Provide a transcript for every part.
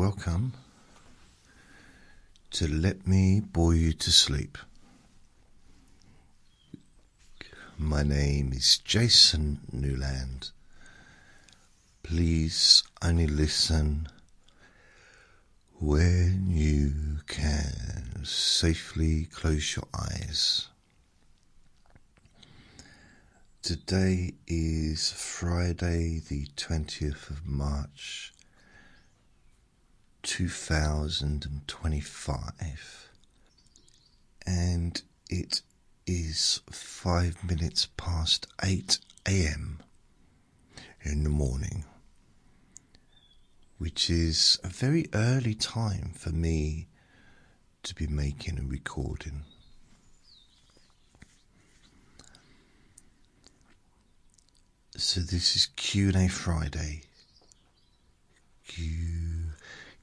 welcome to Let Me Bore You to Sleep. My name is Jason Newland. Please only listen when you can safely close your eyes. Today is Friday the 20th of March 2025, and it is 5 minutes past 8 a.m. in the morning, which is a very early time for me to be making a recording. So this is Q&A Friday.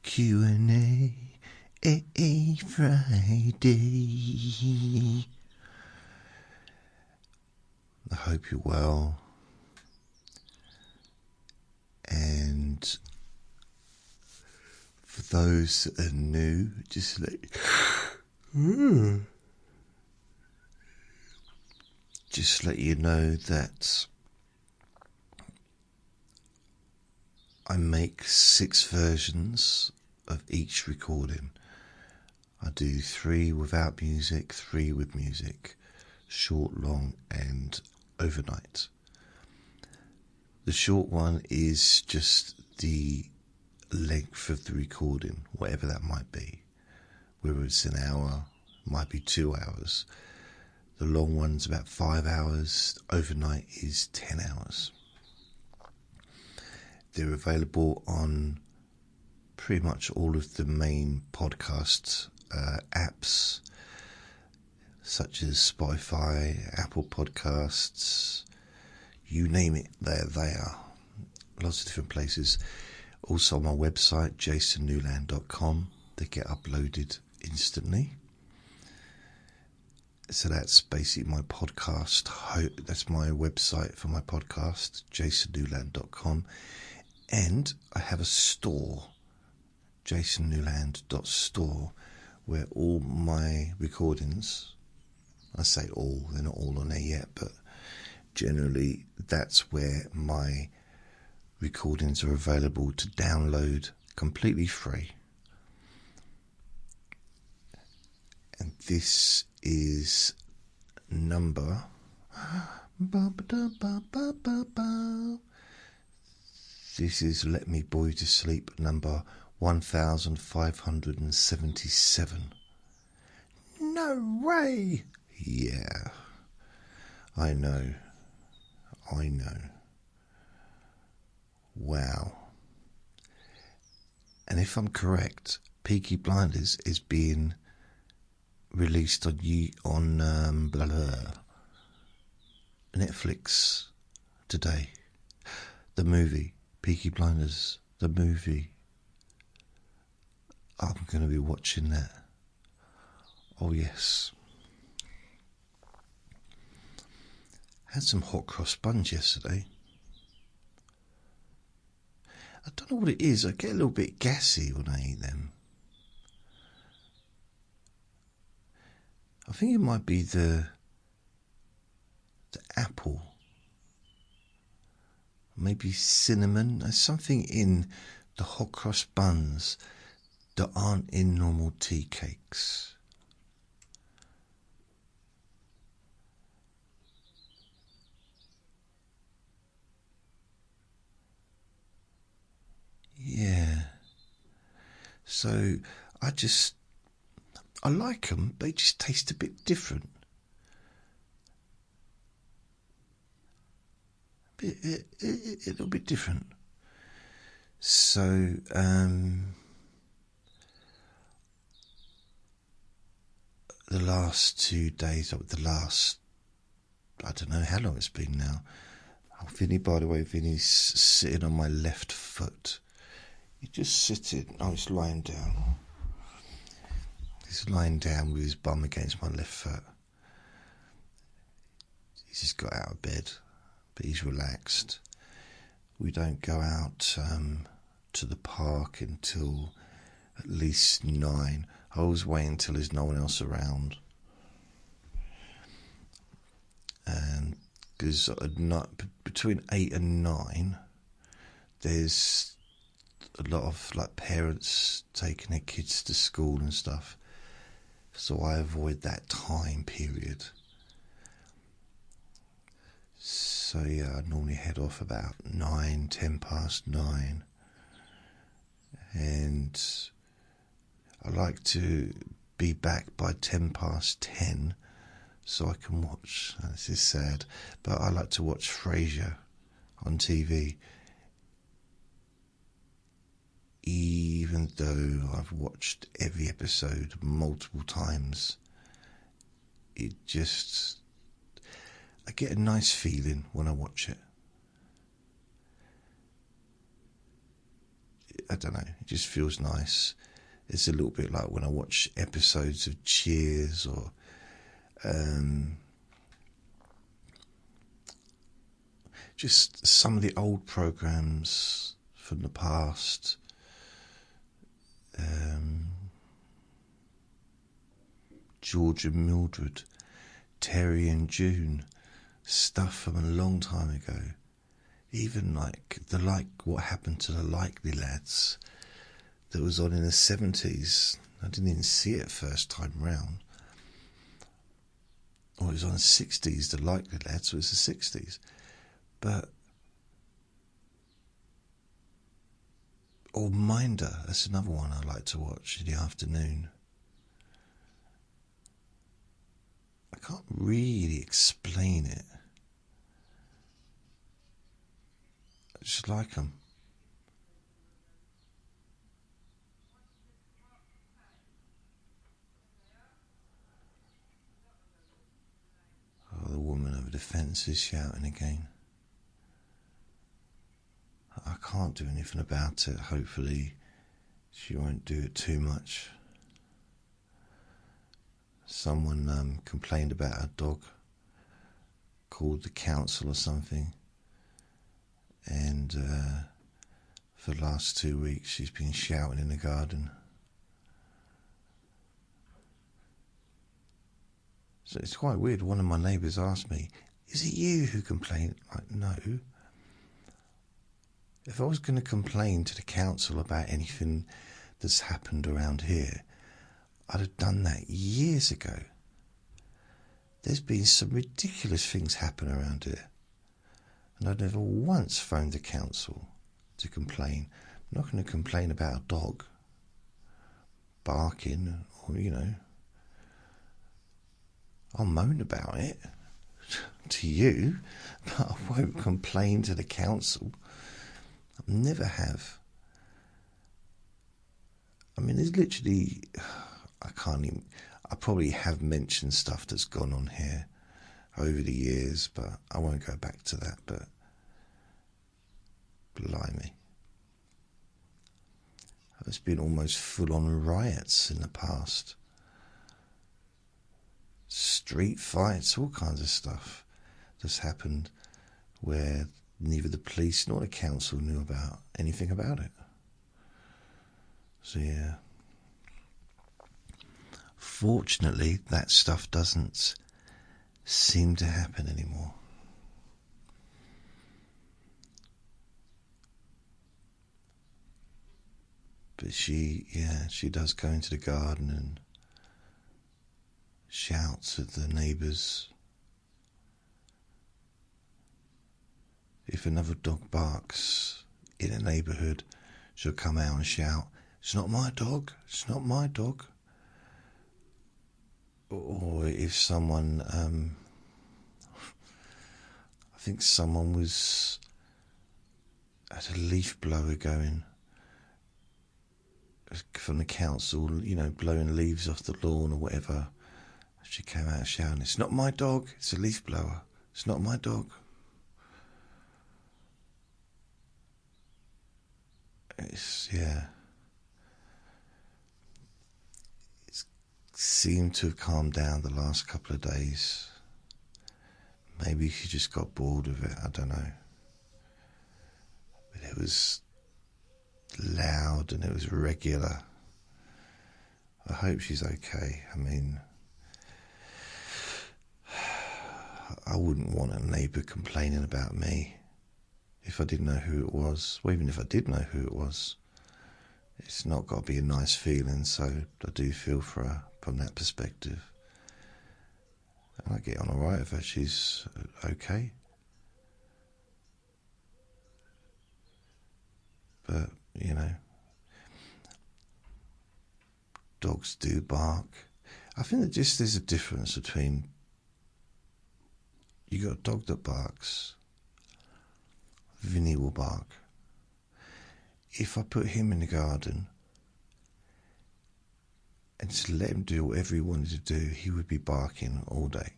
Q&A Friday. I hope you're well. And for those that are new, just let you know that I make 6 versions of each recording. I do 3 without music, 3 with music, short, long and overnight. The short one is just the length of the recording, whatever that might be. Whether it's an hour, might be 2 hours. The long one's about 5 hours, overnight is 10 hours. They're available on pretty much all of the main podcast apps, such as Spotify, Apple Podcasts, you name it, they're there. Lots of different places. Also on my website, jasonnewland.com, they get uploaded instantly. So that's basically my podcast. That's my website for my podcast, jasonnewland.com. And I have a store, jasonnewland.store, where all my recordings, I say all, they're not all on there yet, but generally that's where my recordings are available to download completely free. And this is number This is Let Me Bore You to Sleep number 1577. No way! Yeah, I know. Wow. And if I'm correct, Peaky Blinders is being released on Netflix today. The movie Peaky Blinders, the movie. I'm going to be watching that. Oh yes. Had some hot cross sponge yesterday. I don't know what it is. I get a little bit gassy when I eat them. I think it might be the apple. Maybe cinnamon. There's something in the hot cross buns that aren't in normal tea cakes. Yeah. So I like them, but they just taste a bit different. A little bit different. So the last 2 days, I don't know how long it's been now. Oh, Vinny, by the way, Vinny's sitting on my left foot. He's just sitting. Oh, he's lying down. He's lying down with his bum against my left foot. He's just got out of bed, but he's relaxed. We don't go out to the park until at least 9. I always wait until there's no one else around. And because between 8 and 9, there's a lot of like parents taking their kids to school and stuff. So I avoid that time period. So yeah, I normally head off about 9, 10 past 9. And I like to be back by 10 past 10 so I can watch, this is sad, but I like to watch Frasier on TV. Even though I've watched every episode multiple times, I get a nice feeling when I watch it. I don't know, it just feels nice. It's a little bit like when I watch episodes of Cheers or just some of the old programs from the past. George and Mildred, Terry and June, stuff from a long time ago. Even like What Happened to the Likely Lads, that was on in the 70s. I didn't even see it first time round. Or it was on the 60s, the Likely Lads was the 60s. Or Minder, that's another one I like to watch in the afternoon. I can't really explain it. I just like them. Oh, the woman over the fence is shouting again. I can't do anything about it. Hopefully she won't do it too much. Someone complained about her dog, called the council or something, and for the last 2 weeks she's been shouting in the garden. So it's quite weird. One of my neighbours asked me, "Is it you who complained?" Like, no. If I was going to complain to the council about anything that's happened around here, I'd have done that years ago. There's been some ridiculous things happen around here, and I've never once phoned the council to complain. I'm not going to complain about a dog barking, or I'll moan about it to you, but I won't complain to the council. I never have. I mean, there's literally, I probably have mentioned stuff that's gone on here over the years, but I won't go back to that. But blimey, there's been almost full-on riots in the past. Street fights, all kinds of stuff that's happened where neither the police nor the council knew about anything about it. So yeah, fortunately that stuff doesn't seem to happen anymore. But she does go into the garden and shouts at the neighbours. If another dog barks in a neighbourhood, she'll come out and shout, "It's not my dog, it's not my dog." Or if someone, I think someone had a leaf blower going from the council, blowing leaves off the lawn or whatever. She came out shouting, "It's not my dog, it's a leaf blower, it's not my dog." It seemed to have calmed down the last couple of days. Maybe she just got bored of it, I don't know. But it was loud and it was regular. I hope she's okay. I mean, I wouldn't want a neighbour complaining about me if I didn't know who it was. Or even if I did know who it was. It's not got to be a nice feeling, so I do feel for her from that perspective. And I get on alright with her. She's okay. But, you know, dogs do bark. I think that just there's a difference between, you got a dog that barks, Vinny will bark. If I put him in the garden and just let him do whatever he wanted to do, he would be barking all day.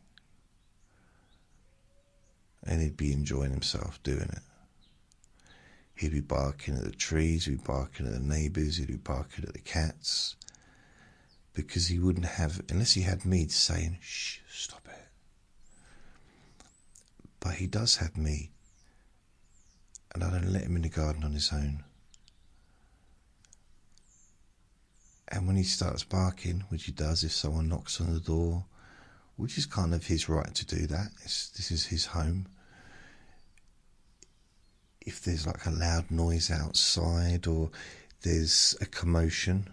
And he'd be enjoying himself doing it. He'd be barking at the trees, he'd be barking at the neighbours, he'd be barking at the cats. Because he wouldn't have, unless he had me saying, shh, stop it. But he does have me. And I don't let him in the garden on his own. And when he starts barking, which he does if someone knocks on the door, which is kind of his right to do that, this is his home. If there's like a loud noise outside or there's a commotion,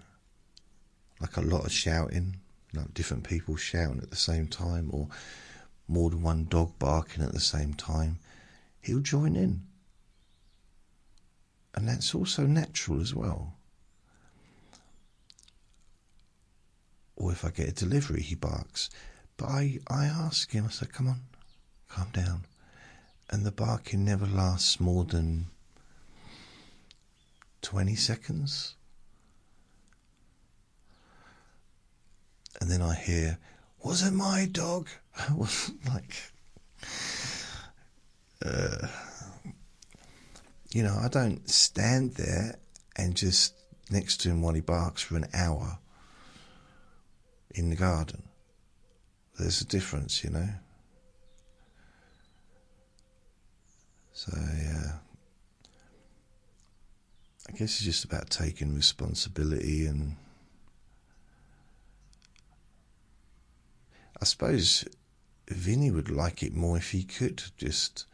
like a lot of shouting, like different people shouting at the same time, or more than one dog barking at the same time, he'll join in. And that's also natural as well. Or if I get a delivery, he barks. But I ask him, I say, come on, calm down. And the barking never lasts more than 20 seconds. And then I hear, was it my dog? You know, I don't stand there and just next to him while he barks for an hour in the garden. There's a difference, you know. So, yeah. I guess it's just about taking responsibility, and I suppose Vinny would like it more if he could just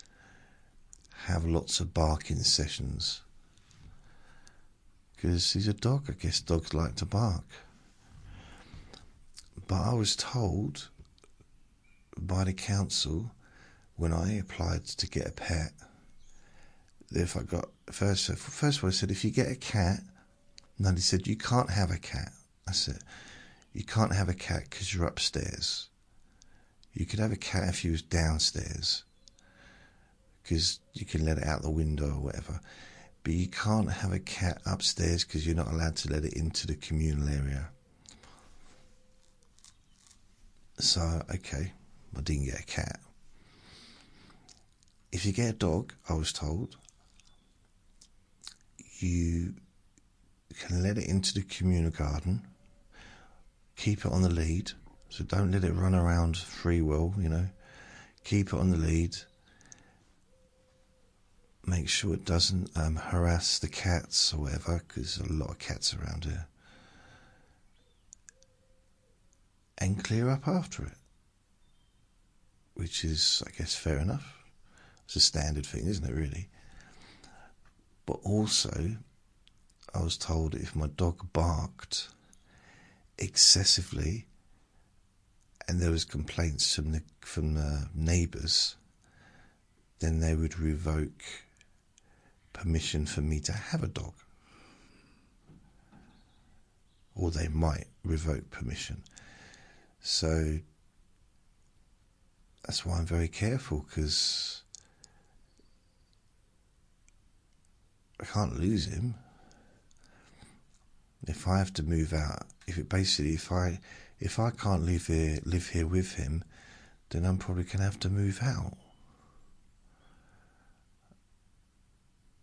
have lots of barking sessions. Because he's a dog, I guess dogs like to bark. But I was told by the council when I applied to get a pet, that if I got, first of all I said, if you get a cat, no, they said, you can't have a cat. I said, you can't have a cat because you're upstairs. You could have a cat if you was downstairs, because you can let it out the window or whatever. But you can't have a cat upstairs because you're not allowed to let it into the communal area. So, okay, I didn't get a cat. If you get a dog, I was told, you can let it into the communal garden, keep it on the lead, so don't let it run around free will, you know. Keep it on the lead. Make sure it doesn't harass the cats or whatever, because there's a lot of cats around here. And clear up after it. Which is, I guess, fair enough. It's a standard thing, isn't it, really? But also, I was told if my dog barked excessively and there was complaints from the neighbours, then they would revoke permission for me to have a dog. Or they might revoke permission. So that's why I'm very careful, because I can't lose him. If I have to move out, if I can't live here with him, then I'm probably gonna have to move out,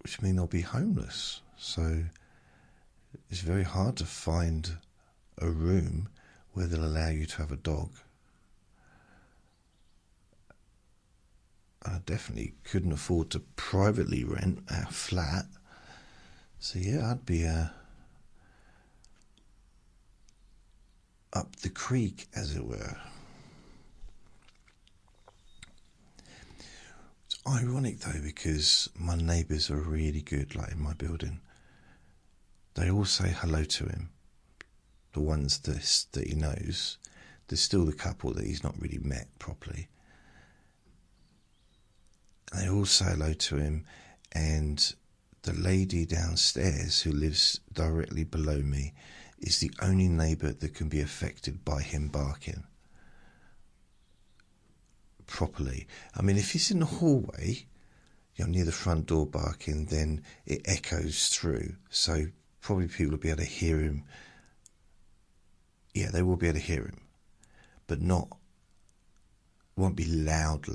which means I'll be homeless. So it's very hard to find a room where they'll allow you to have a dog. I definitely couldn't afford to privately rent a flat. So yeah, I'd be up the creek, as it were. It's ironic though, because my neighbours are really good, like in my building. They all say hello to him, the ones that he knows. There's still the couple that he's not really met properly. And they all say hello to him, and the lady downstairs who lives directly below me is the only neighbour that can be affected by him barking properly. I mean, if he's in the hallway, near the front door barking, then it echoes through. So probably people will be able to hear him. Yeah, they will be able to hear him, but won't be loud,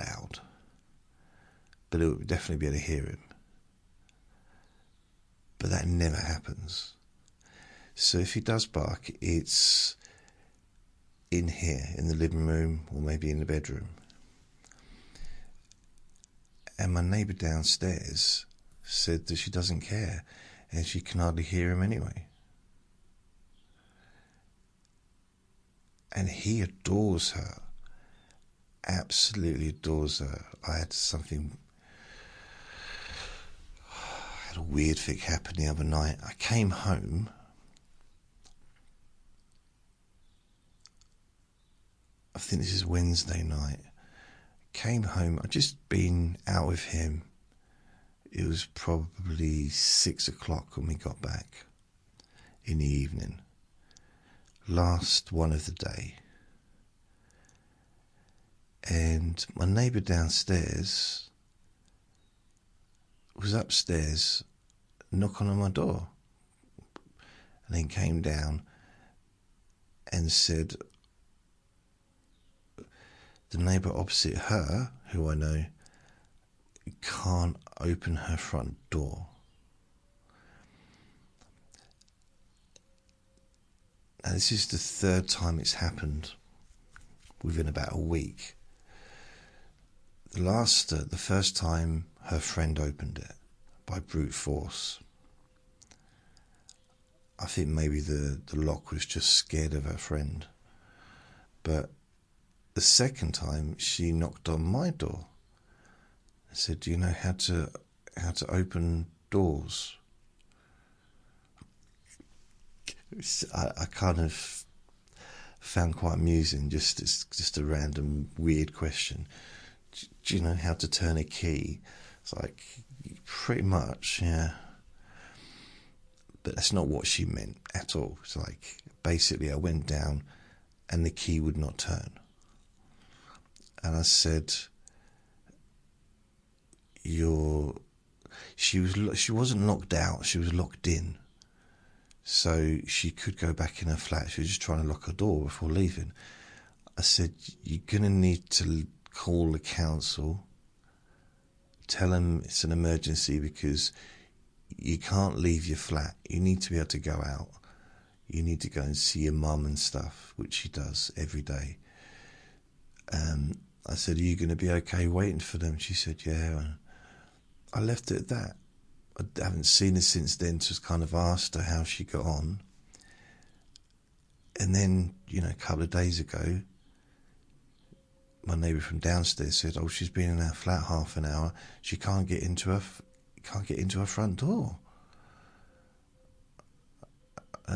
but it will definitely be able to hear him. But that never happens. So if he does bark, it's in here, in the living room, or maybe in the bedroom. And my neighbour downstairs said that she doesn't care, and she can hardly hear him anyway. And he adores her, absolutely adores her. I had a weird thing happen the other night. I came home. I think this is Wednesday night. Came home. I'd just been out with him. It was probably 6 o'clock when we got back in the evening. Last one of the day. And my neighbour downstairs was upstairs knocking on my door, and then came down and said the neighbour opposite her, who I know, can't open her front door. Now this is the third time it's happened within about a week. The first time her friend opened it by brute force. I think maybe the lock was just scared of her friend. But the second time she knocked on my door. I said, "Do you know how to open doors?" I kind of found quite amusing, just a random weird question. Do you know how to turn a key? It's like, pretty much, yeah. But that's not what she meant at all. It's like, basically I went down and the key would not turn. And I said, she wasn't locked out, she was locked in. So she could go back in her flat. She was just trying to lock her door before leaving. I said, "You're going to need to call the council, tell them it's an emergency, because you can't leave your flat. You need to be able to go out. You need to go and see your mum and stuff," which she does every day. I said, "Are you going to be okay waiting for them?" She said, "Yeah." And I left it at that. I haven't seen her since then, just kind of asked her how she got on. And then, a couple of days ago, my neighbour from downstairs said, "Oh, she's been in our flat half an hour. She can't get into her front door."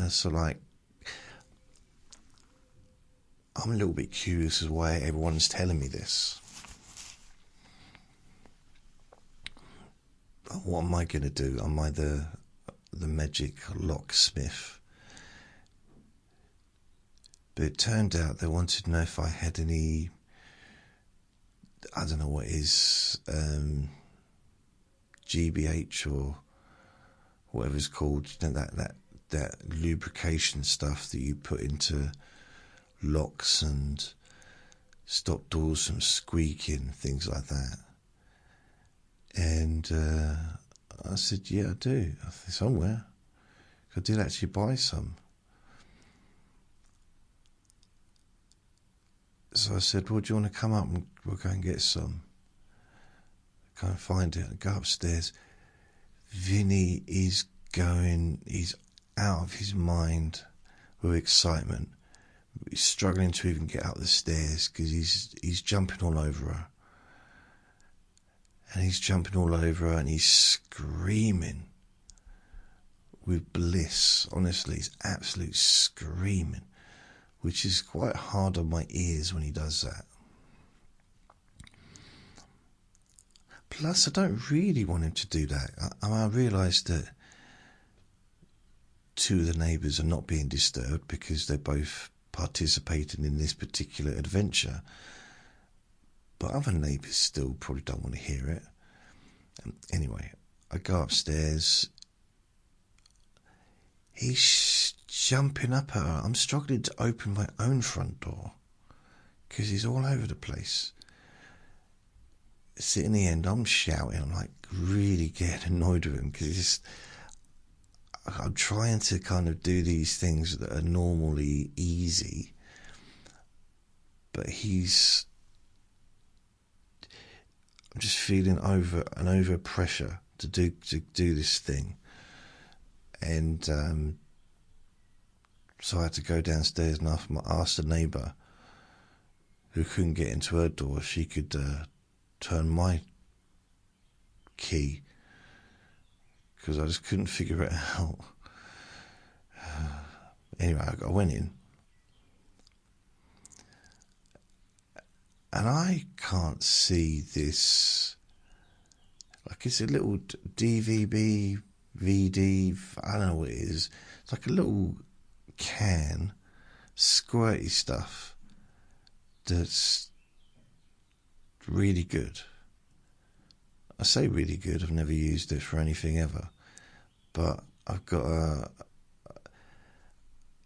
So, like, I'm a little bit curious as why everyone's telling me this. What am I going to do? Am I the magic locksmith? But it turned out they wanted to know if I had any, I don't know what is, GBH or whatever it's called, that lubrication stuff that you put into locks and stop doors from squeaking, things like that. And I said, "Yeah, I do. I think somewhere. I did actually buy some." So I said, "Well, do you want to come up and we'll go and get some?" Go and find it and go upstairs. Vinny is he's out of his mind with excitement. He's struggling to even get up the stairs because he's jumping all over her. And he's jumping all over her and he's screaming with bliss. Honestly, he's absolute screaming, which is quite hard on my ears when he does that. Plus, I don't really want him to do that. I realised that two of the neighbours are not being disturbed because they're both participating in this particular adventure. But other neighbours still probably don't want to hear it. Anyway, I go upstairs. He's jumping up at her. I'm struggling to open my own front door because he's all over the place. So in the end, I'm shouting. I'm like really getting annoyed with him because I'm trying to kind of do these things that are normally easy, but I'm just feeling over pressure to do this thing, and so I had to go downstairs and ask the neighbour who couldn't get into her door if she could turn my key, because I just couldn't figure it out. Anyway, I went in, and I can't see this. Like, it's a little DVB, VD, I don't know what it is. It's like a little can, squirty stuff that's really good. I say really good, I've never used it for anything ever, but I've got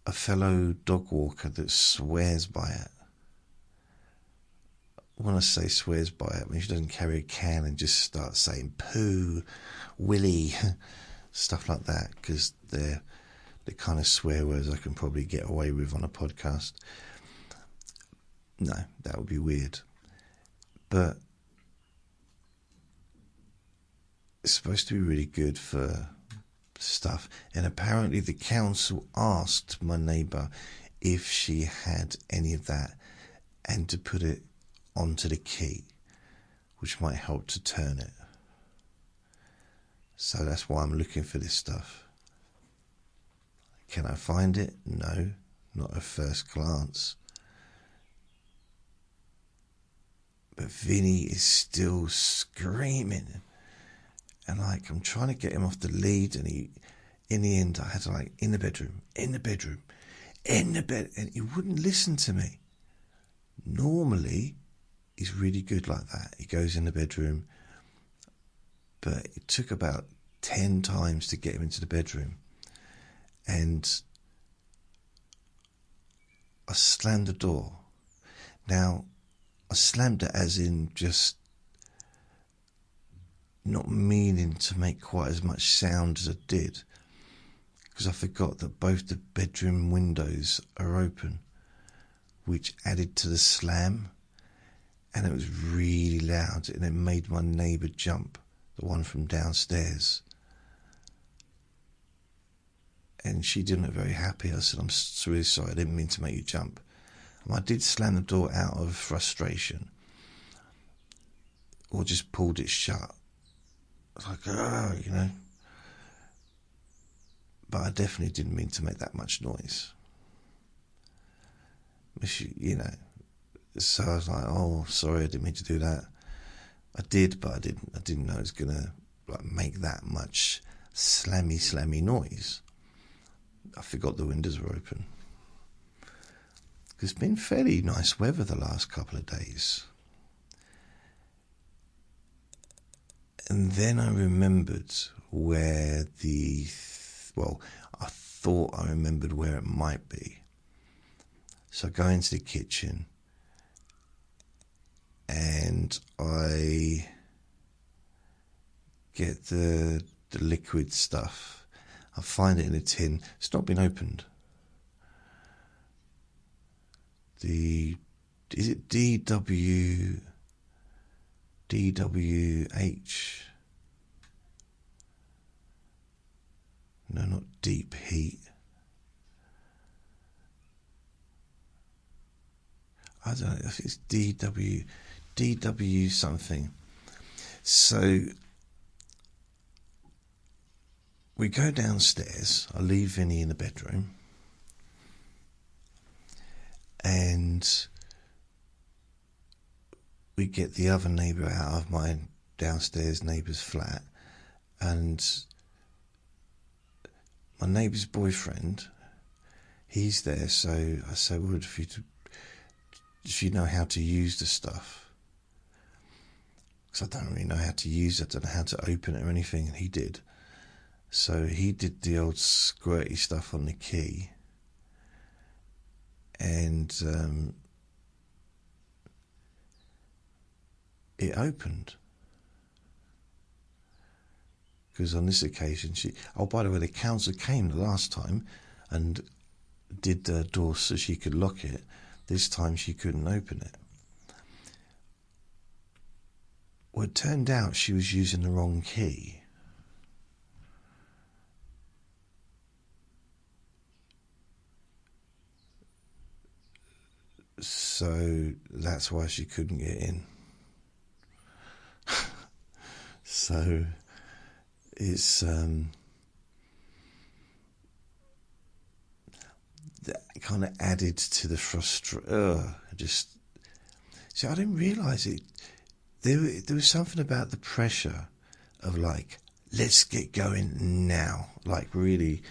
a fellow dog walker that swears by it. When I say swears by it, I mean she doesn't carry a can and just start saying poo, willy, stuff like that, because they're the kind of swear words I can probably get away with on a podcast. No, that would be weird. But it's supposed to be really good for stuff, and apparently the council asked my neighbour if she had any of that and to put it onto the key, which might help to turn it. So that's why I'm looking for this stuff. Can I find it? No, not at first glance. But Vinny is still screaming, and like I'm trying to get him off the lead, and in the end I had to in the bedroom, and he wouldn't listen to me. Normally he's really good like that. He goes in the bedroom, but it took about 10 times to get him into the bedroom, and I slammed the door. Now, I slammed it as in just not meaning to make quite as much sound as I did, because I forgot that both the bedroom windows are open, which added to the slam, and it was really loud, and it made my neighbour jump, the one from downstairs. And she didn't look very happy. I said, I'm really sorry, I didn't mean to make you jump. And I did slam the door out of frustration, or just pulled it shut. I was like, But I definitely didn't mean to make that much noise. So I was like, oh, sorry, I didn't mean to do that. I did, but I didn't know it was going to make that much slammy noise. I forgot the windows were open. It's been fairly nice weather the last couple of days. And then I remembered where I thought I remembered where it might be. So I go into the kitchen and I get the liquid stuff. I find it in a tin. It's not been opened. Is it DWH? No, not deep heat. I don't know if it's DW something. So we go downstairs. I leave Vinny in the bedroom, and we get the other neighbour out of my downstairs neighbour's flat, and my neighbour's boyfriend, he's there. So I say, well, if you know how to use the stuff, because I don't really know how to use it, I don't know how to open it or anything, and he did. So he did the old squirty stuff on the key, and it opened. Because on this occasion, by the way, the counsellor came the last time and did the door so she could lock it. This time she couldn't open it. Well, it turned out she was using the wrong key. So that's why she couldn't get in. So it's that kind of added to the frustration. See, I didn't realise it. There was something about the pressure of like, let's get going now. Like really,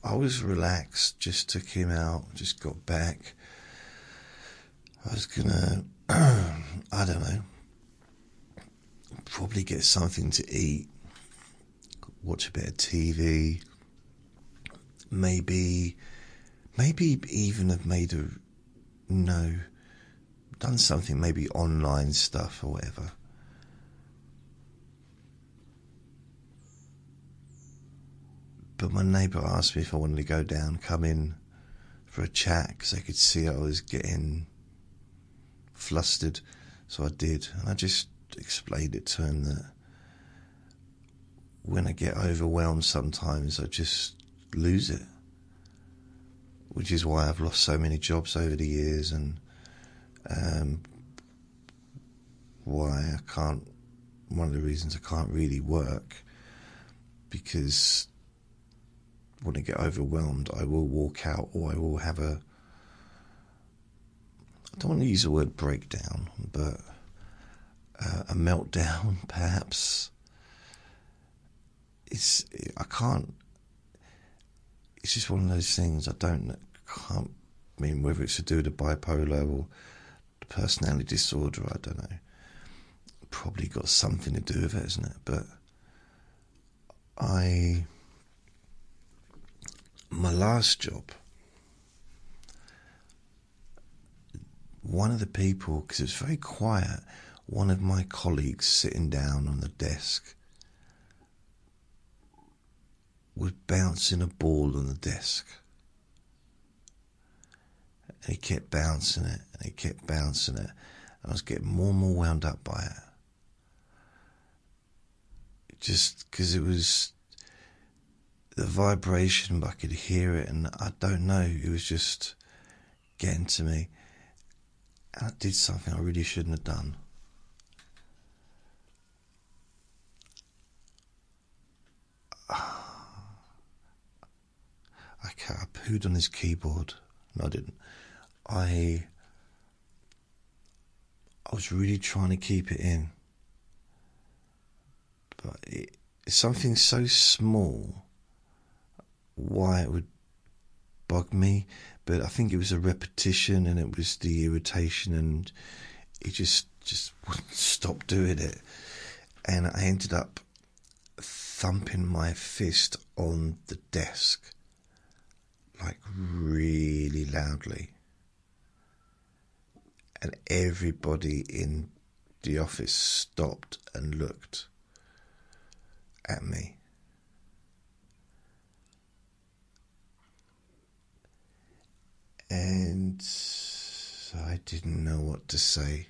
I was relaxed, just took him out, just got back. I was gonna, I don't know, probably get something to eat, watch a bit of TV, maybe even have done something, maybe online stuff or whatever. But my neighbour asked me if I wanted to go down, come in for a chat, because they could see I was getting flustered. So I did, and I just explained it to him that when I get overwhelmed sometimes I just lose it, which is why I've lost so many jobs over the years, and why one of the reasons I can't really work, because when I get overwhelmed I will walk out, or I will have I don't want to use the word breakdown, but a meltdown perhaps. It's just one of those things. I mean, whether it's to do with the bipolar or the personality disorder, I don't know. Probably got something to do with it, isn't it? But my last job, one of the people, because it was very quiet, one of my colleagues sitting down on the desk was bouncing a ball on the desk. And he kept bouncing it, and he kept bouncing it, and I was getting more and more wound up by it. Just because it was the vibration, but I could hear it, and I don't know, it was just getting to me. And I did something I really shouldn't have done. Okay, I pooed on his keyboard. No, I didn't. I was really trying to keep it in. But it's something so small, why it would bug me. But I think it was a repetition, and it was the irritation, and it just wouldn't stop doing it. And I ended up thumping my fist on the desk, like really loudly. And everybody in the office stopped and looked at me. And so I didn't know what to say.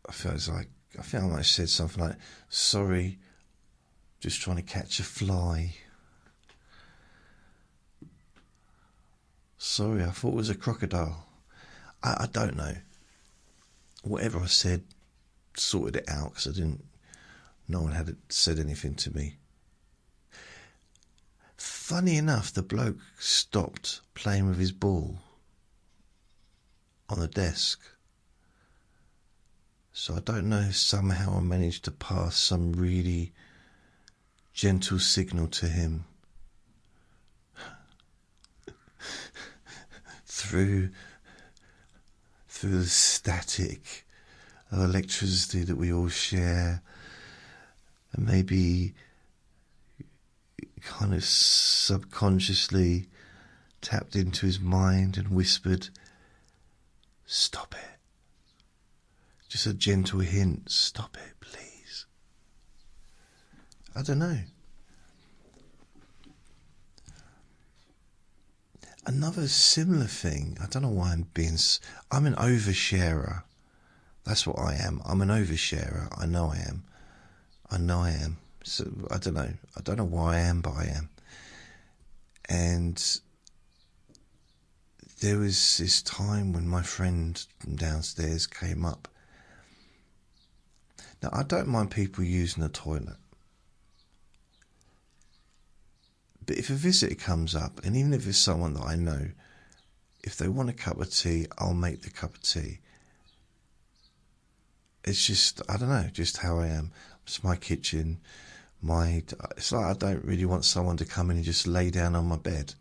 I think I might have said something like, "Sorry, just trying to catch a fly." Sorry, I thought it was a crocodile. I don't know. Whatever I said sorted it out because no one had said anything to me. Funny enough, the bloke stopped playing with his ball on the desk. So I don't know if somehow I managed to pass some really gentle signal to him through the static of electricity that we all share, and maybe kind of subconsciously tapped into his mind and whispered, "Stop it." Just a gentle hint, "Stop it, please." I don't know. Another similar thing, I don't know why I'm an oversharer. That's what I am. I'm an oversharer. I know I am. So I don't know why I am, but I am. And there was this time when my friend from downstairs came up. Now, I don't mind people using the toilet. But if a visitor comes up, and even if it's someone that I know, if they want a cup of tea, I'll make the cup of tea. It's just, I don't know, just how I am. It's my kitchen. It's like I don't really want someone to come in and just lay down on my bed.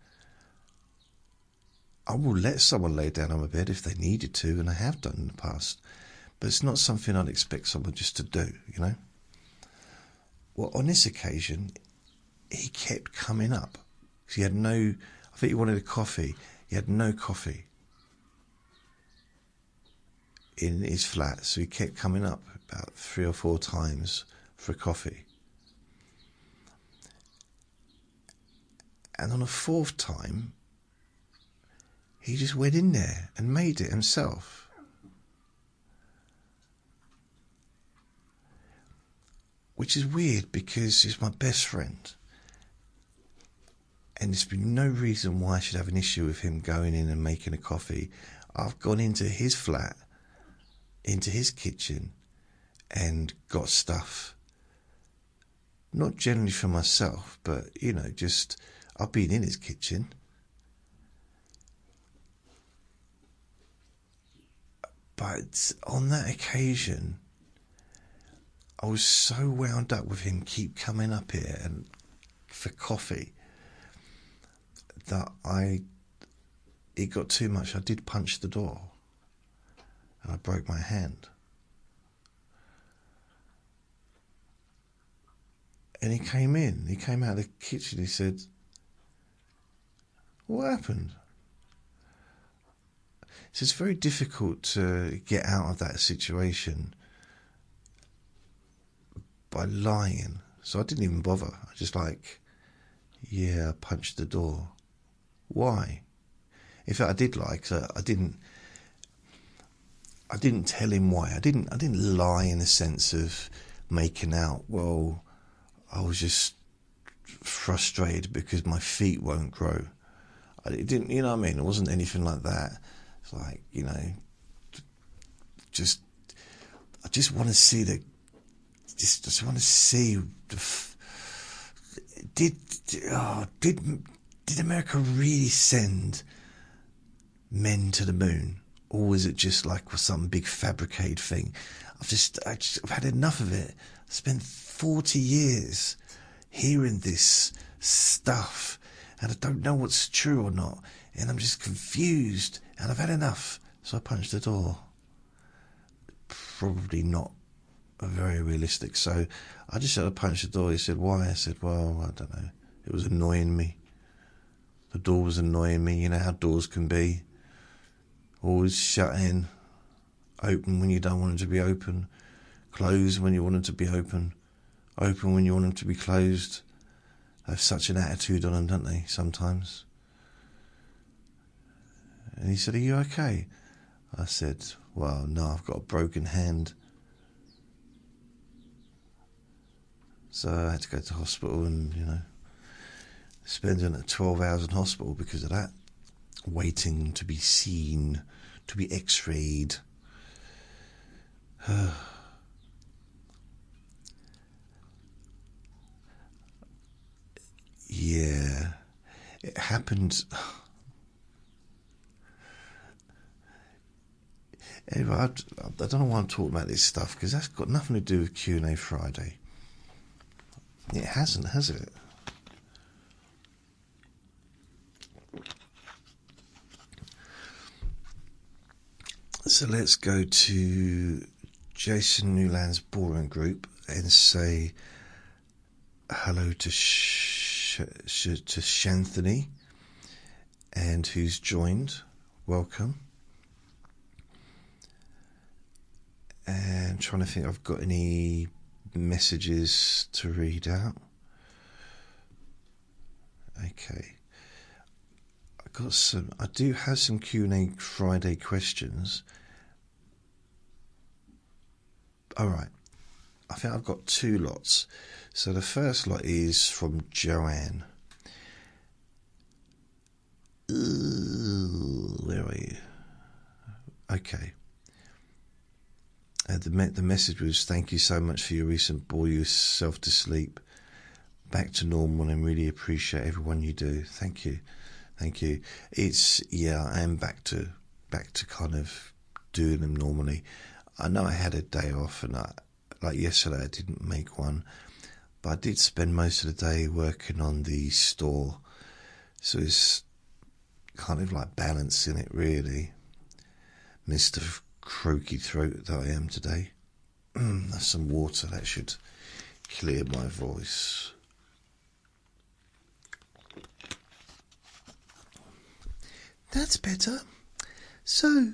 I will let someone lay down on my bed if they needed to, and I have done in the past. But it's not something I'd expect someone just to do, you know? Well, on this occasion, he kept coming up. He had I think he wanted a coffee. He had no coffee in his flat, so he kept coming up about 3 or 4 times for a coffee. And on a 4th time, he just went in there and made it himself. Which is weird because he's my best friend. And there's been no reason why I should have an issue with him going in and making a coffee. I've gone into his flat, into his kitchen, and got stuff. Not generally for myself, but, just I've been in his kitchen. But on that occasion, I was so wound up with him keep coming up here and for coffee that it got too much. I did punch the door and I broke my hand. And he came out of the kitchen, he said, "What happened?" So it's very difficult to get out of that situation by lying. So I didn't even bother. I just I punched the door. Why? In fact, I did lie, because I didn't tell him why. I didn't lie in the sense of making out, well, I was just frustrated because my feet won't grow. It didn't, you know what I mean? It wasn't anything like that. It's like, I just want to see just want to see did America really send men to the moon, or was it just like some big fabricated thing? I've had enough of it. I spent 40 years hearing this stuff, and I don't know what's true or not, and I'm just confused, and I've had enough. So I punched the door. Probably not very realistic. So I just said I punched the door. He said, "Why?" I said, "Well, I don't know. It was annoying me. The door was annoying me. You know how doors can be. Always shutting, open when you don't want them to be open, closed when you want them to be open when you want them to be closed. They have such an attitude on them, don't they, sometimes?" And he said, "Are you okay?" I said, "Well, no, I've got a broken hand." So I had to go to hospital and, spend 12 hours in hospital because of that. waiting to be seen, to be x-rayed. Yeah, it happened. Anyway, I don't know why I'm talking about this stuff, because that's got nothing to do with Q&A Friday. It hasn't, has it? So let's go to Jason Newland's boring group and say hello to Shanthony, and who's joined. Welcome. And trying to think, I've got any messages to read out. Okay. I do have some Q&A Friday questions. Alright, I think I've got two lots. So the first lot is from Joanne. Where are you? Okay. The message was, thank you so much for your recent bore yourself to sleep back to normal, and really appreciate everyone you do. Thank you. I am back to kind of doing them normally. I know I had a day off, and like yesterday I didn't make one, but I did spend most of the day working on the store, so it's kind of like balancing it really. Mr. Croaky throat that I am today. That's some water, that should clear my voice. That's better. So,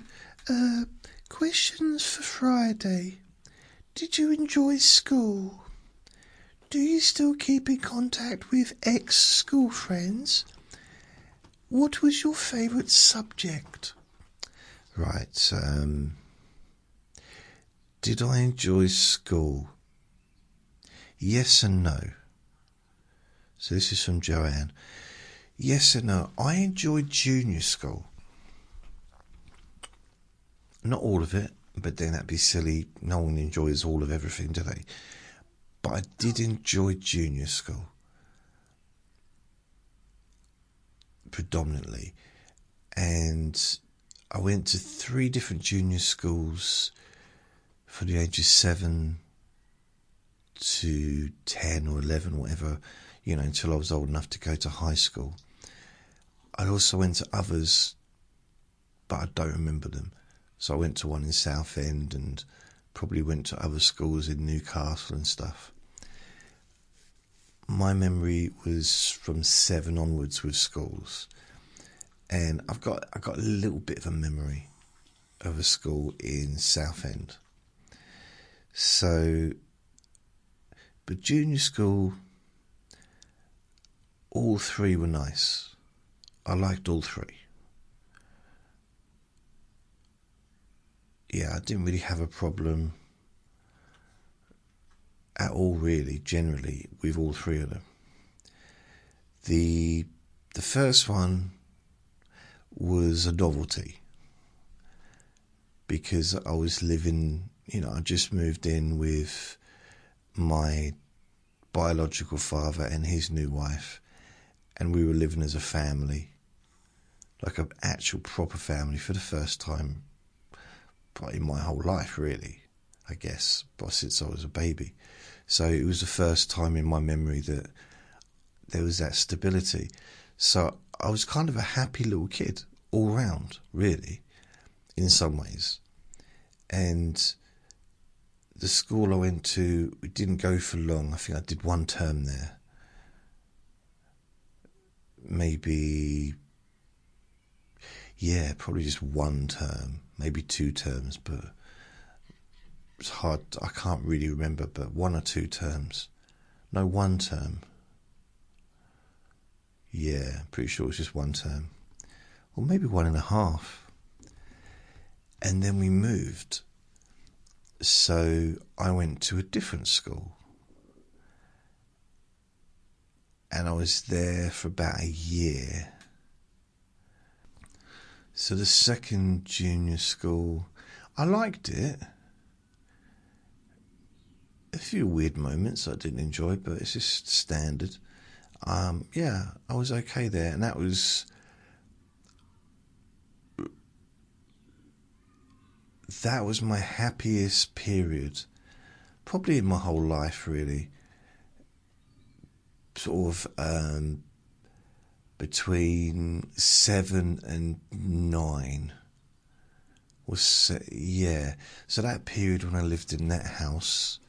questions for Friday. Did you enjoy school? Do you still keep in contact with ex-school friends? What was your favourite subject? Right, did I enjoy school? Yes and no. So this is from Joanne. Yes and no. I enjoyed junior school. Not all of it, but then that'd be silly. No one enjoys all of everything, do they? But I did enjoy junior school. Predominantly. And I went to 3 different junior schools from the ages 7 to 10 or 11, whatever, until I was old enough to go to high school. I also went to others, but I don't remember them. So I went to one in Southend and probably went to other schools in Newcastle and stuff. My memory was from 7 onwards with schools. And I got a little bit of a memory of a school in Southend. So, but junior school, all 3 were nice. I liked all 3. Yeah, I didn't really have a problem at all, really, generally, with all 3 of them. The first one was a novelty, because I was living, I just moved in with my biological father and his new wife, and we were living as a family, like an actual proper family for the first time in my whole life, really, I guess, but since I was a baby. So it was the first time in my memory that there was that stability. So I was kind of a happy little kid all round, really, in some ways. And the school I went to, we didn't go for long. I think I did 1 term there. Maybe, yeah, probably just 1 term, maybe 2 terms, but it's hard. I can't really remember, but 1 or 2 terms. No, 1 term. Yeah, pretty sure it was just 1 term. Or maybe 1.5. And then we moved. So I went to a different school. And I was there for about a year. So the second junior school, I liked it. A few weird moments I didn't enjoy, but it's just standard. Yeah, I was okay there, and that was my happiest period, probably in my whole life, really. Sort of between 7 and 9 was, yeah. So that period when I lived in that house,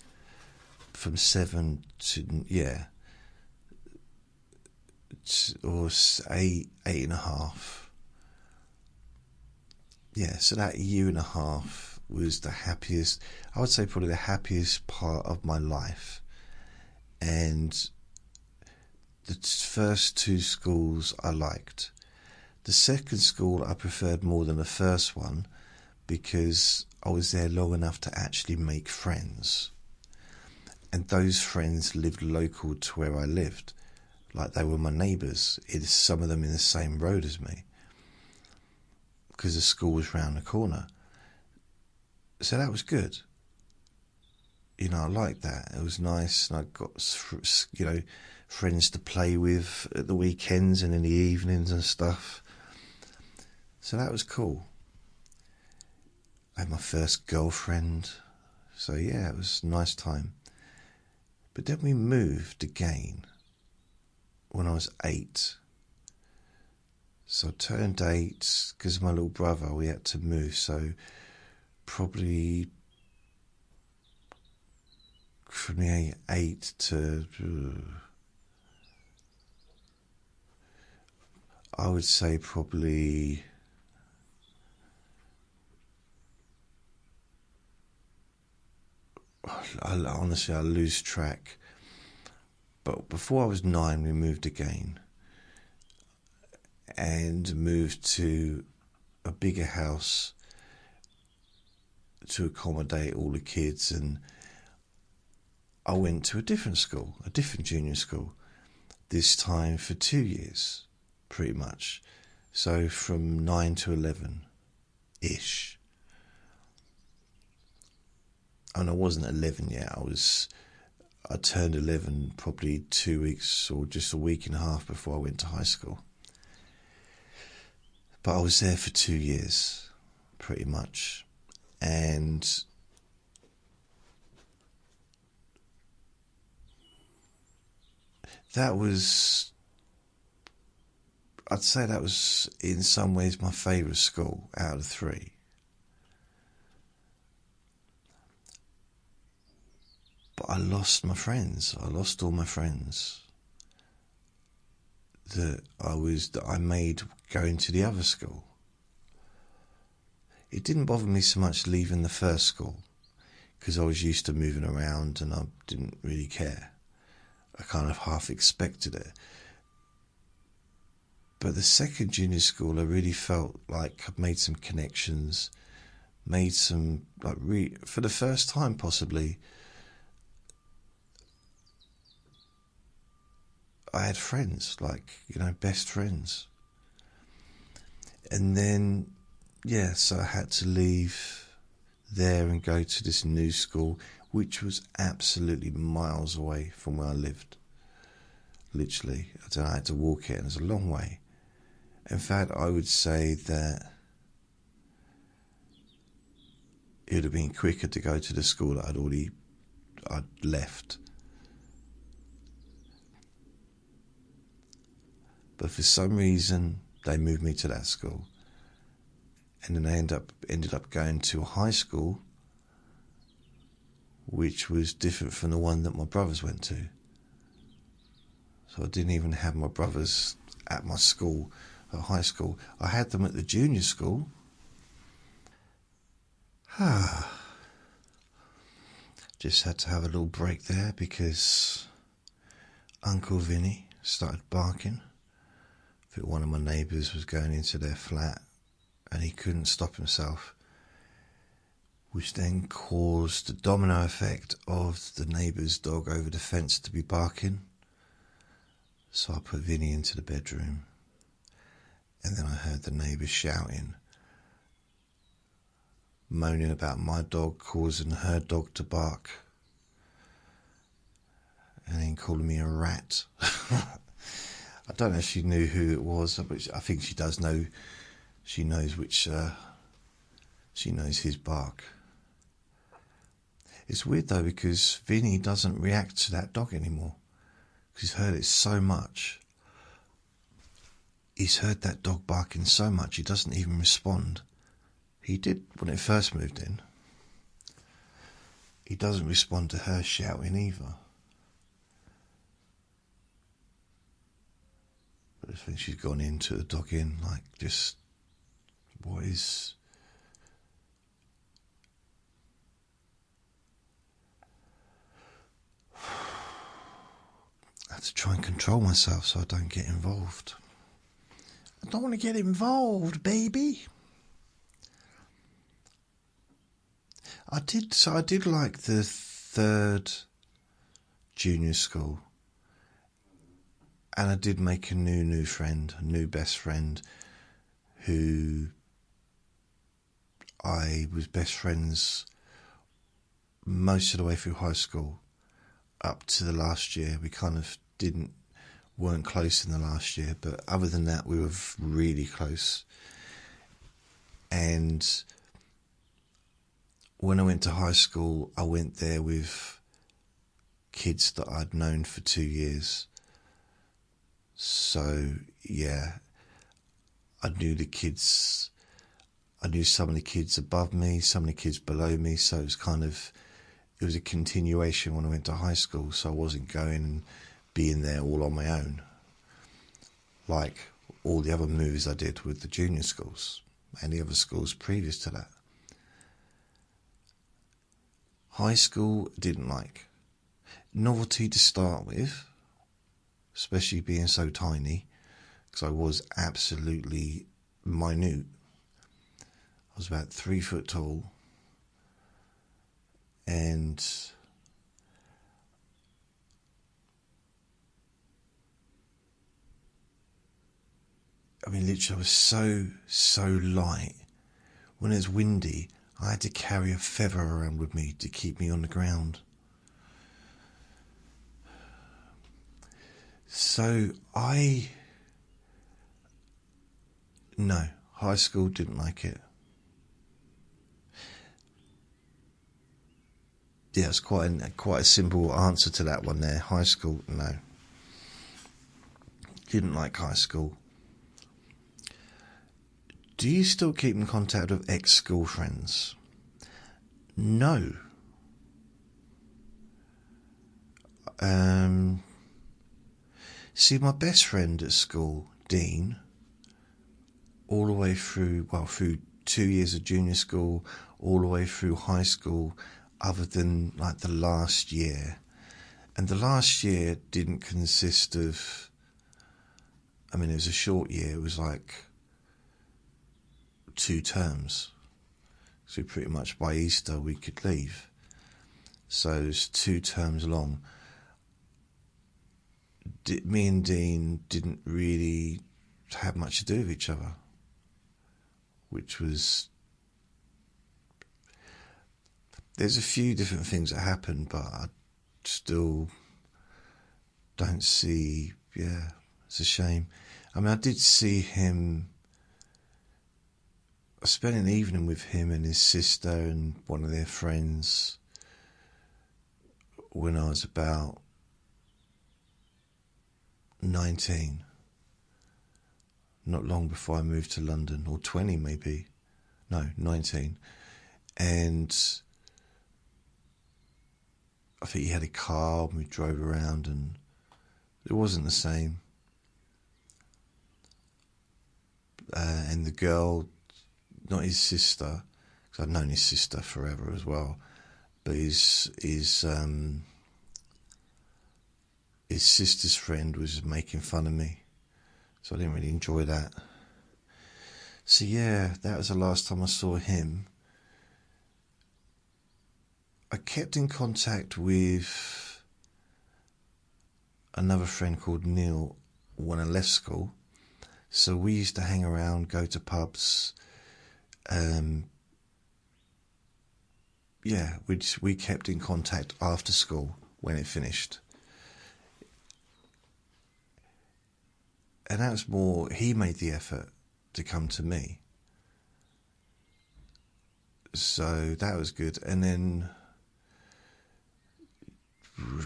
from 7 to, yeah, or 8.5. Yeah, so that year and a half was the happiest, I would say probably the happiest part of my life. And the first two schools I liked. The second school I preferred more than the first one because I was there long enough to actually make friends. And those friends lived local to where I lived. Like they were my neighbours, some of them in the same road as me, because the school was round the corner. So that was good. You know, I liked that. It was nice, and I got, you know, friends to play with at the weekends and in the evenings and stuff. So that was cool. I had my first girlfriend. So yeah, it was a nice time. But then we moved again when I was 8. So I turned 8 because of my little brother. We had to move. So probably from the 8 to, I would say probably, honestly, I lose track. But before I was 9, we moved again. And moved to a bigger house to accommodate all the kids. And I went to a different school, a different junior school, this time for 2 years, pretty much. So from 9 to 11-ish. And I wasn't 11 yet. I turned 11 probably 2 weeks or just a week and a half before I went to high school. But I was there for 2 years, pretty much. And that was, I'd say that was in some ways my favourite school out of the 3. But I lost my friends. I lost all my friends that I made going to the other school. It didn't bother me so much leaving the first school because I was used to moving around and I didn't really care. I kind of half expected it. But the second junior school, I really felt like I'd made some connections, made some, like, for the first time possibly, I had friends, like, you know, best friends. And then, yeah, so I had to leave there and go to this new school, which was absolutely miles away from where I lived. Literally, I don't know, I had to walk it, and it was a long way. In fact, I would say that it would have been quicker to go to the school that I'd left. But for some reason, they moved me to that school. And then I ended up going to a high school, which was different from the one that my brothers went to. So I didn't even have my brothers at my school, at high school. I had them at the junior school. Just had to have a little break there because Uncle Vinny started barking. I think one of my neighbours was going into their flat and he couldn't stop himself, which then caused the domino effect of the neighbour's dog over the fence to be barking. So I put Vinny into the bedroom, and then I heard the neighbours shouting, moaning about my dog causing her dog to bark, and then calling me a rat. I don't know if she knew who it was, but I think she does know. She knows which. She knows his bark. It's weird though, because Vinny doesn't react to that dog anymore. He's heard it so much. He's heard that dog barking so much, he doesn't even respond. He did when it first moved in. He doesn't respond to her shouting either. But I think she's gone into the dog in, like, just, what is... I have to try and control myself so I don't get involved. I don't want to get involved, baby. I did like the third junior school, and I did make a new friend, a new best friend, who I was best friends most of the way through high school. Up to the last year, we kind of weren't close in the last year, but other than that, we were really close. And when I went to high school, I went there with kids that I'd known for 2 years. So, yeah, I knew the kids. I knew some of the kids above me, some of the kids below me, so it was kind of... It was a continuation when I went to high school, so I wasn't going and being there all on my own, like all the other moves I did with the junior schools and the other schools previous to that. High school, didn't like. Novelty to start with, especially being so tiny, because I was absolutely minute. I was about 3 foot tall. And I mean, literally, I was so light. When it was windy, I had to carry a feather around with me to keep me on the ground. So no, high school, didn't like it. Yeah, it's quite a simple answer to that one there. High school, no. Didn't like high school. Do you still keep in contact with ex-school friends? No. See, my best friend at school, Dean, all the way through 2 years of junior school, all the way through high school, other than like the last year. And the last year didn't consist of, I mean, it was a short year. It was like 2 terms. So pretty much by Easter we could leave. So it was 2 terms long. Me and Dean didn't really have much to do with each other, which was... There's a few different things that happened, but I still don't see... Yeah, it's a shame. I mean, I did see him... I spent an evening with him and his sister and one of their friends when I was about 19. Not long before I moved to London, or 20 maybe. No, 19. And I think he had a car and we drove around, and it wasn't the same. And the girl, not his sister, because I've known his sister forever as well, but his sister's friend was making fun of me, so I didn't really enjoy that. So yeah, that was the last time I saw him. I kept in contact with another friend called Neil when I left school. So we used to hang around, go to pubs, yeah, we kept in contact after school when it finished. And that was more, he made the effort to come to me. So that was good. And then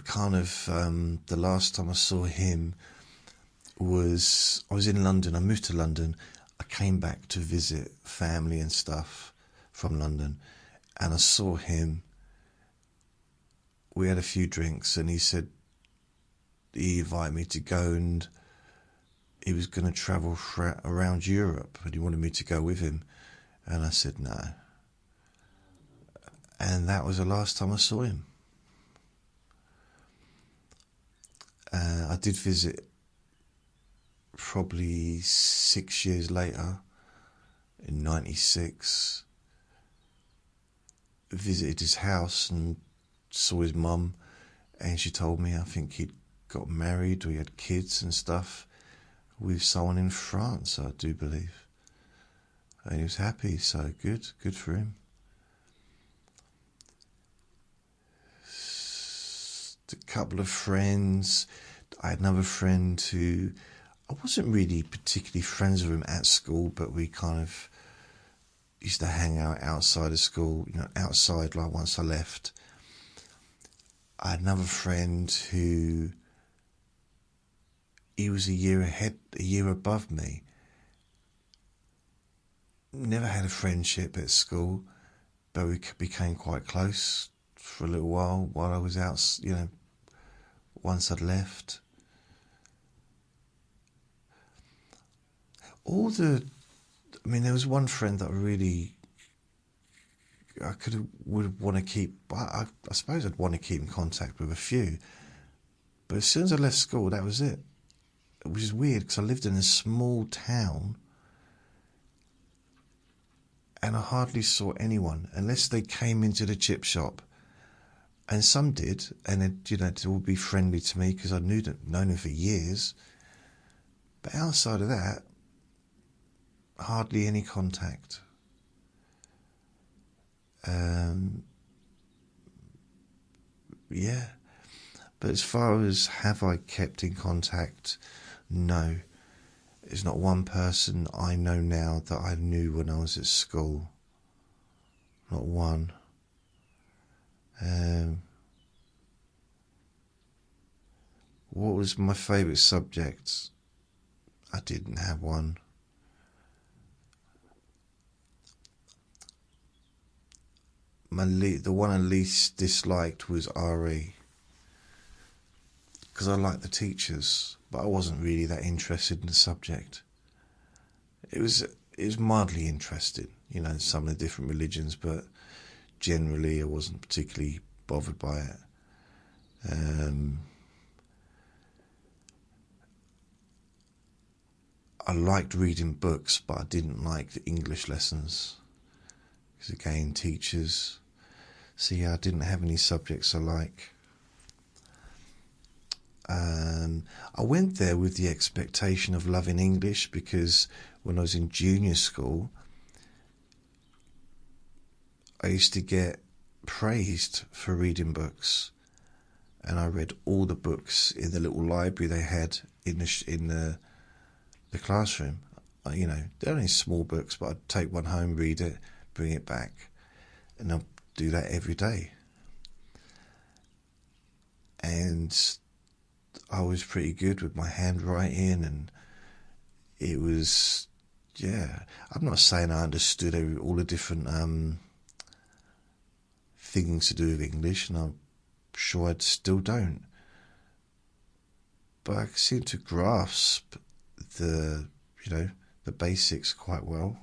kind of the last time I saw him was, I was in London. I moved to London. I came back to visit family and stuff from London, and I saw him. We had a few drinks, and he said he invited me to go, and he was going to travel around Europe, and he wanted me to go with him. And I said no. And that was the last time I saw him. I did visit probably 6 years later, in '96. Visited his house and saw his mum, and she told me I think he'd got married or he had kids and stuff with someone in France, I do believe. And he was happy, so good for him. A couple of friends. I had another friend who, I wasn't really particularly friends with him at school, but we kind of used to hang out outside of school, outside, like once I left. I had another friend who, he was a year above me. Never had a friendship at school, but we became quite close for a little while I was out, once I'd left. There was one friend that would want to keep, I suppose I'd want to keep in contact with a few, but as soon as I left school, that was it. Which is weird, because I lived in a small town, and I hardly saw anyone, unless they came into the chip shop. And some did, and they would be friendly to me because I'd known them for years. But outside of that, hardly any contact. Yeah. But as far as have I kept in contact, no. There's not one person I know now that I knew when I was at school. Not one. What was my favourite subject? I didn't have one. The one I least disliked was RE, because I liked the teachers, but I wasn't really that interested in the subject. It was mildly interested, in some of the different religions, but generally I wasn't particularly bothered by it. I liked reading books, but I didn't like the English lessons, because again, teachers. So yeah, I didn't have any subjects I like. I went there with the expectation of loving English, because when I was in junior school, I used to get praised for reading books, and I read all the books in the little library they had in the classroom. They're only small books, but I'd take one home, read it, bring it back, and I'll do that every day. And I was pretty good with my handwriting, and it was, I'm not saying I understood all the different things to do with English, and I'm sure I still don't, but I seem to grasp the basics quite well.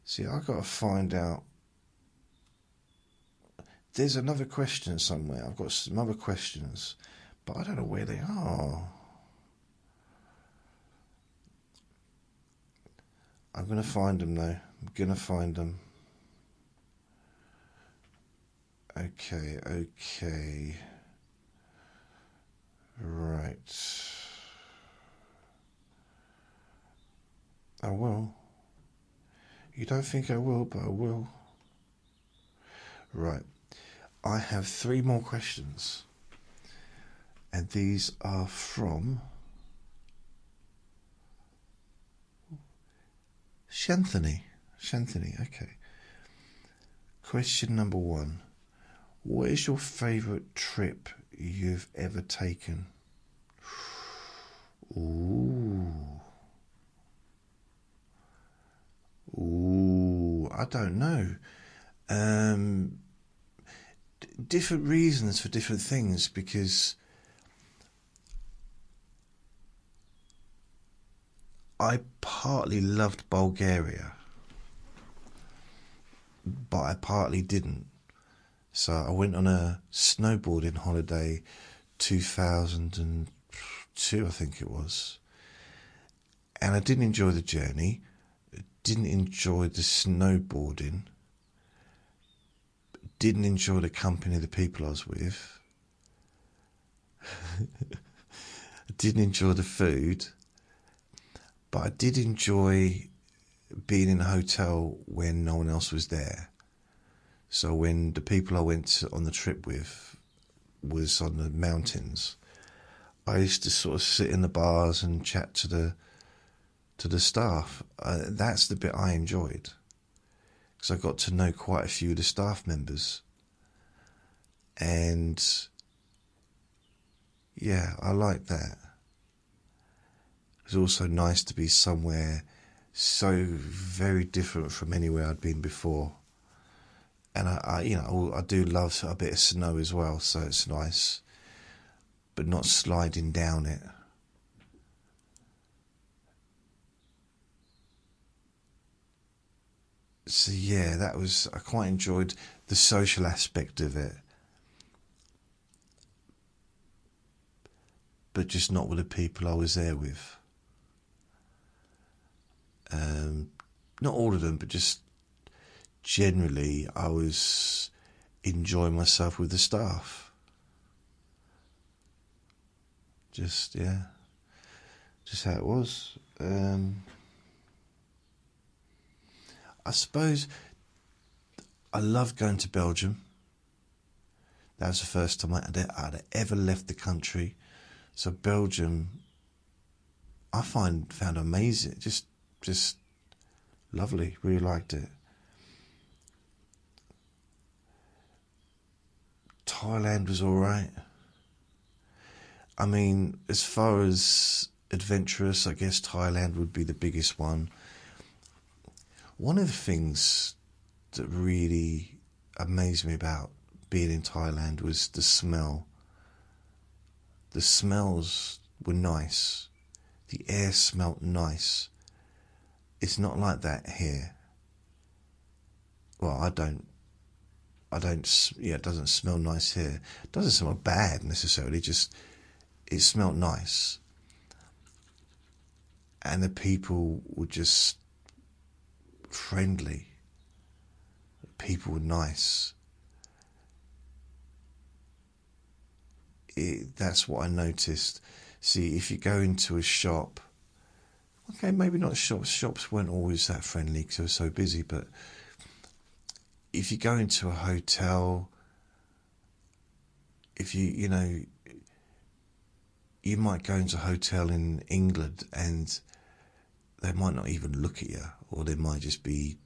See, I've got to find out. There's another question somewhere. I've got some other questions, but I don't know where they are. I'm going to find them, though. I'm going to find them. Okay. Right. I will. You don't think I will, but I will. Right. I have 3 more questions. And these are from Shanthony. Shanthony, okay. Question number 1. What is your favourite trip you've ever taken? Ooh, I don't know. Different reasons for different things, because I partly loved Bulgaria, but I partly didn't. So I went on a snowboarding holiday 2002, I think it was. And I didn't enjoy the journey, didn't enjoy the snowboarding, didn't enjoy the company of the people I was with, didn't enjoy the food, but I did enjoy being in a hotel when no one else was there. So when the people I went on the trip with was on the mountains, I used to sort of sit in the bars and chat to the staff. That's the bit I enjoyed, because I got to know quite a few of the staff members. And yeah, I liked that. It was also nice to be somewhere so very different from anywhere I'd been before. And I do love a bit of snow as well, so it's nice, but not sliding down it. So yeah, I quite enjoyed the social aspect of it, but just not with the people I was there with. Not all of them, but just generally I was enjoying myself with the staff. Just how it was. I suppose I loved going to Belgium. That was the first time I'd ever left the country. So Belgium, I found amazing. Just lovely. Really liked it. Thailand was all right. I mean, as far as adventurous, I guess Thailand would be the biggest one. One of the things that really amazed me about being in Thailand was the smell. The smells were nice. The air smelt nice. It's not like that here. Well, it doesn't smell nice here. It doesn't smell bad necessarily, just it smelled nice. And the people were just friendly. People were nice. That's what I noticed. See, if you go into a shop, okay, maybe not shops. Shops weren't always that friendly because they were so busy, but if you go into a hotel, if you might go into a hotel in England and they might not even look at you, or they might just be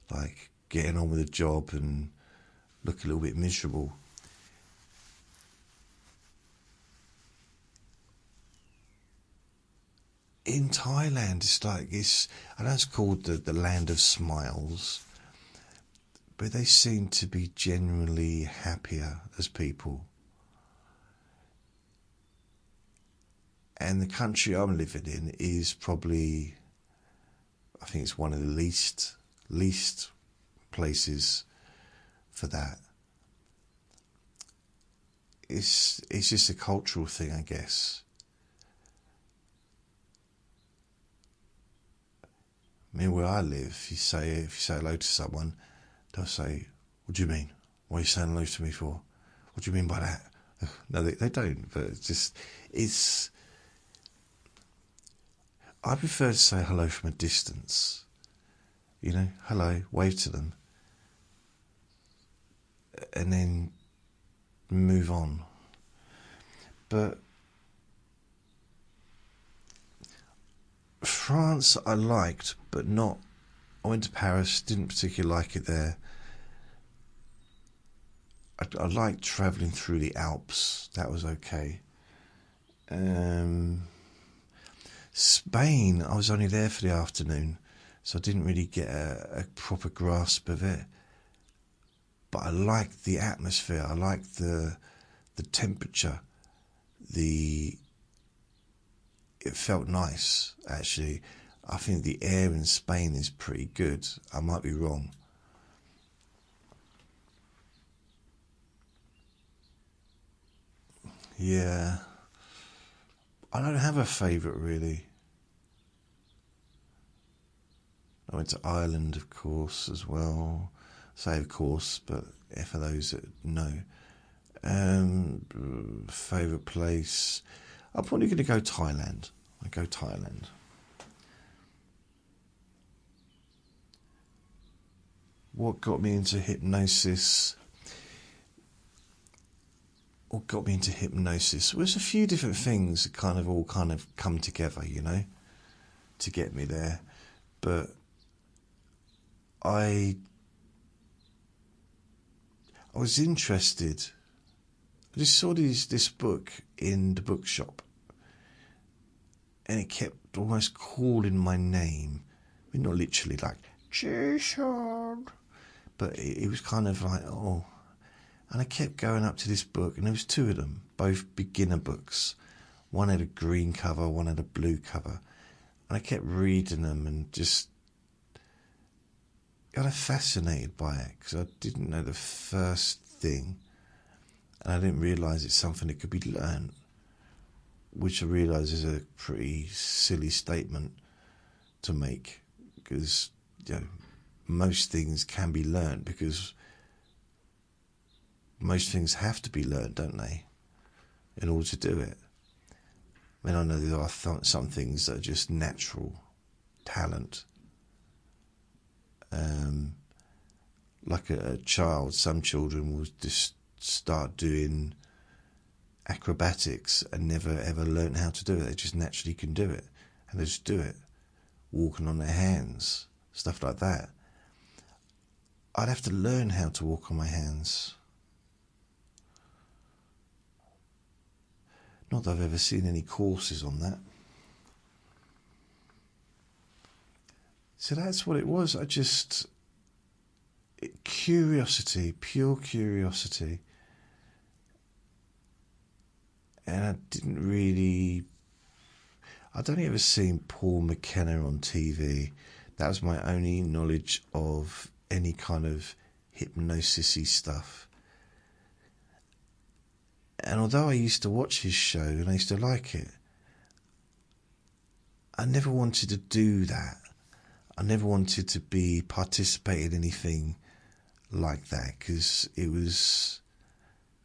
like getting on with the job and look a little bit miserable. In Thailand, I know it's called the land of smiles, but they seem to be generally happier as people. And the country I'm living in is probably, I think it's one of the least places for that. It's just a cultural thing, I guess. I mean, where I live, if you say hello to someone, they'll say, "What do you mean? What are you saying hello to me for? What do you mean by that?" No, they don't. But it's I prefer to say hello from a distance. You know, hello, wave to them, and then move on. But France I liked, but not. I went to Paris, didn't particularly like it there. I liked travelling through the Alps, that was okay. Spain, I was only there for the afternoon, so I didn't really get a proper grasp of it. But I liked the atmosphere, I liked the temperature, it felt nice, actually. I think the air in Spain is pretty good. I might be wrong. Yeah. I don't have a favourite, really. I went to Ireland, of course, as well. Say of course, but for those that know. Favourite place? I'm probably going to go Thailand. I go Thailand. What got me into hypnosis? What got me into hypnosis was a few different things that all come together, you know, to get me there. But I was interested. I just saw this book in the bookshop, and it kept almost calling my name. I mean, not literally like Jason, but it was kind of like, oh. And I kept going up to this book, and there was two of them, both beginner books. One had a green cover, one had a blue cover. And I kept reading them and just kind of fascinated by it, because I didn't know the first thing, and I didn't realise it's something that could be learned, which I realise is a pretty silly statement to make, because most things can be learned, because most things have to be learned, don't they, in order to do it. I mean, I know there are some things that are just natural talent. Like a child, some children will just start doing acrobatics and never ever learn how to do it. They just naturally can do it, and they just do it, walking on their hands, stuff like that. I'd have to learn how to walk on my hands. Not that I've ever seen any courses on that. So that's what it was. Curiosity, pure curiosity. And I'd only ever seen Paul McKenna on TV. That was my only knowledge of any kind of hypnosis-y stuff. And although I used to watch his show and I used to like it, I never wanted to do that. I never wanted to participate in anything like that, because it was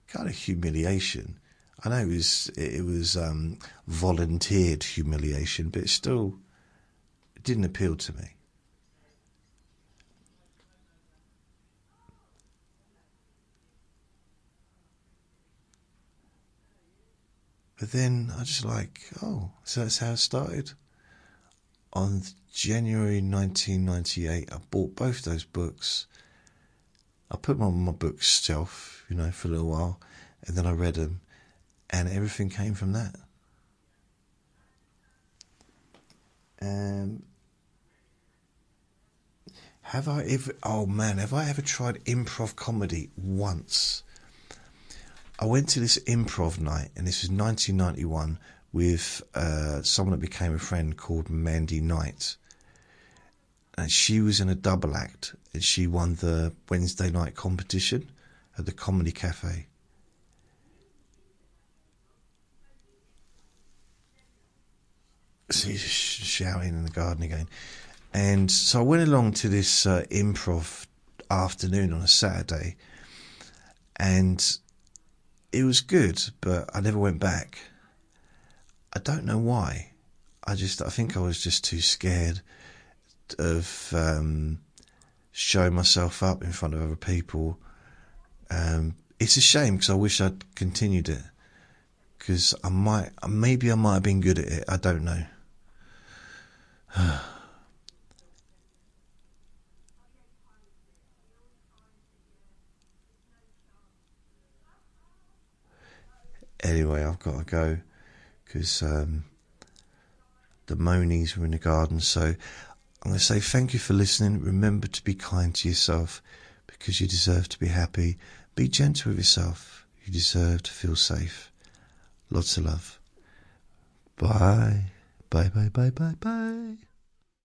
kind of humiliation. I know it was volunteered humiliation, but it didn't appeal to me. But then I just so that's how it started. On January 1998, I bought both those books. I put them on my bookshelf, for a little while, and then I read them, and everything came from that. Have I ever tried improv comedy? Once. I went to this improv night, and this was 1991, with someone that became a friend called Mandy Knight. And she was in a double act, and she won the Wednesday night competition at the Comedy Cafe. So he's shouting in the garden again. And so I went along to this improv afternoon on a Saturday, and it was good, but I never went back. I don't know why. I think I was just too scared of showing myself up in front of other people. It's a shame because I wish I'd continued it, because maybe I might have been good at it. I don't know. Anyway, I've got to go because the monies were in the garden. So I'm going to say thank you for listening. Remember to be kind to yourself, because you deserve to be happy. Be gentle with yourself. You deserve to feel safe. Lots of love. Bye. Bye, bye, bye, bye, bye.